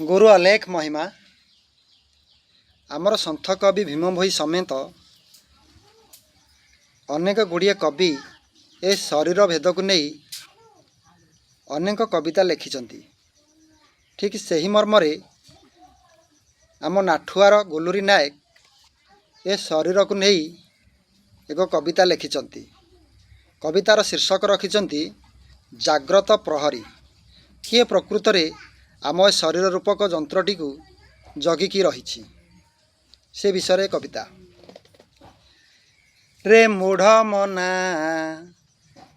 गुरु अलेख महिमा आमर सन्थ कवि भीम भोई समेत अनेक गुड़िए कवि ए शरीर भेद को नहीं अनेक कविता लिखिं। ठीक सही मर्मरे आम नाठुआर गुलुरी नायक ए शरीर को नहीं एक कविता लिखिं। कवितार शीर्षक रखिं जाग्रत प्रहरी। किए प्रकृत रे आम ए शरीर रूपक जंत्रटी को जगिकी रही से विषय कविता। रे मूढ़ मना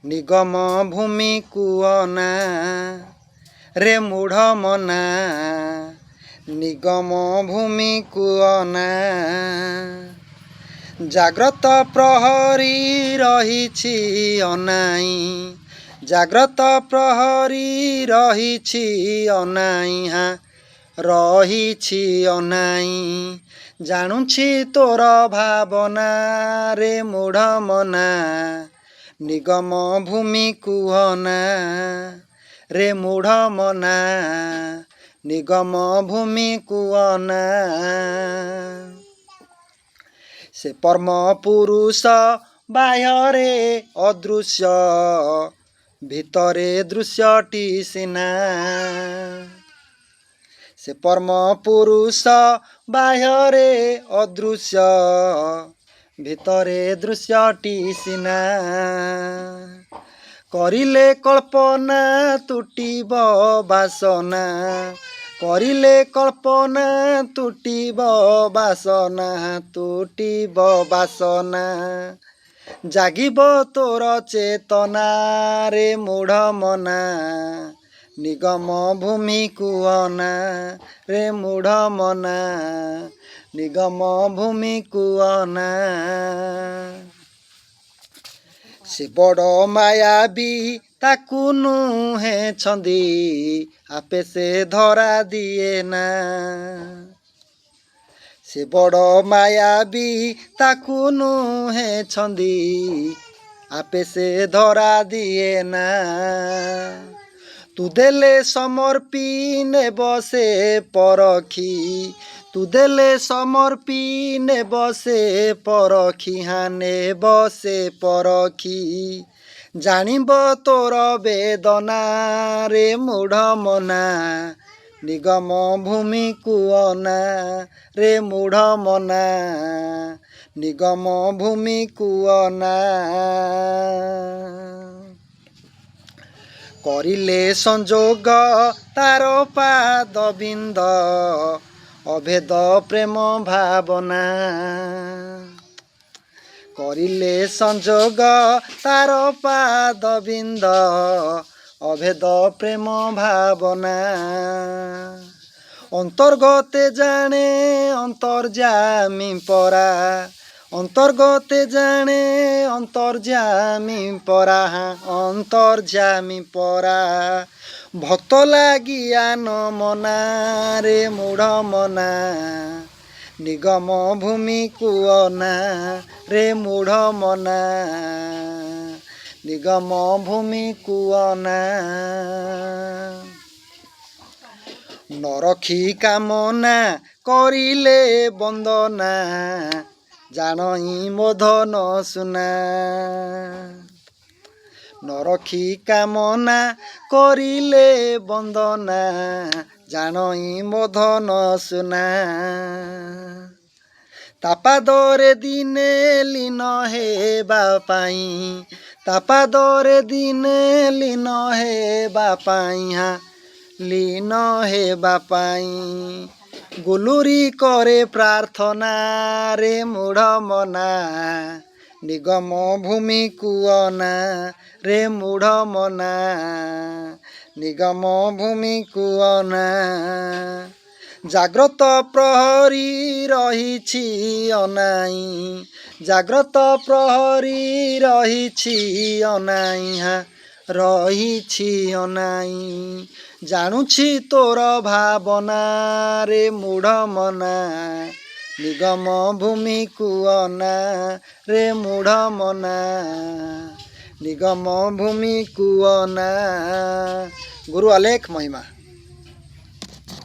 निगम भूमि कुअना, रे मूढ़ मना निगम भूमि कुअना, जाग्रत प्रहरी रहिछि अनाई, जाग्रत प्रहरी रहिछि अनाई, हाँ रहिछि अनाई, जानुछि तोर भावना, रे मूढ़ मना निगम भूमि कुहना, रे मूढ़ मना निगम भूमि कुहना। से परम पुरुष बाह्ୟରେ अदृश्य भितरे दृश्यटी सिना, से परम पुरुष बाह्ୟରେ अदृश्य भितरे दृश्यटी सिना, करिले कल्पना तुटिब बासना, करिले कल्पना तुटिब बासना, तुटिब बासना, जागिब तोर चेतना, रे मूढ़ मना निगम भूमि कुअना, रे मूढ़ मना निगम भूमि कुअना। से बड़ मायाबी ताकू नुहे छंदी आपे से धरा दिए ना, से बड़ मायाबी ताकू नुहे छंदी आपे से धरा दिए ना, तू देले समर्पी ने बसे परखी, तू देले समर्पी ने बसे परखी, हाँ ने बसे परखी, जानिब तोर वेदना, रे मूढ़ मना निगम भूमि कुअना, रे मूढ़ मना निगम भूमि कुअना। करिले संजोग तार पाद बिंद अभेद प्रेम भावना, करिले संजोग तार पाद बिंद अभेद प्रेम भावना, अंतर्गते जाने अंतर्जामी परा, अंतर्गते जाने अंतर्जामी परा, अंतर्जामी परा, भक्त लागिया न मना, रे मूढ़ मना निगम भूमि कुअना, रे मूढ़ मना निगम भूमि कुअना। नरखी कामना करिले बंदना, जानई मोधन सुना, नरखी कामना करिले बंदना, जानई मोधन सुना, तापादरे दिने लीन हेबा पाई, तापादरे दिने लीन हेबा पाई, हाँ लीन हेबा पाई, गुलुरी करे प्रार्थना, रे मूढ़ मना निगम भूमि कुअना, रे मूढ़ मना निगम भूमि कुअना, जाग्रत प्रहरी रहिछि अनाई, जाग्रत प्रहरी रहिछि अनाई, हाँ रहिछि अनाई, जानुछि तोर भावना, रे मूढ़ मना निगम भूमि कुअना, रे मूढ़ मना निगम भूमि कुअना। गुरु अलेख महिमा।